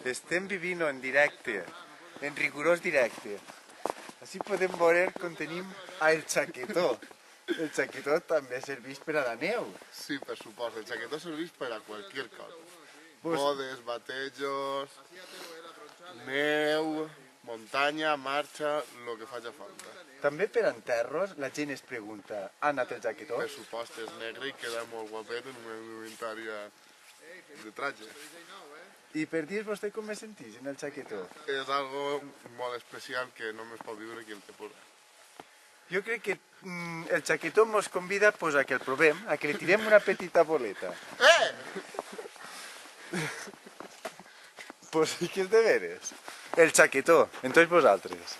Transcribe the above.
Estem vivint en directe, en rigorós directe. Així podem veure com tenim el xaquetó. El xaquetó també serveix per a la neu. Sí, per suposo. El xaquetó serveix per a qualsevol cosa. Bodes, batejos, neu, muntanya, marxa, el que faci falta. També per enterros la gent es pregunta, ha anat el xaquetó? Per suposo, és negre i queda molt guapet en una indumentària de traje. I per dir vostè com me sentís en el xaquetó? És algo molt especial que només pot viure qui el té posat. Jo crec que el xaquetó ens convida pues, a que el provem, a que li tirem una petita boleta. Pues sí que és de veres. El xaquetó, en tots vosaltres.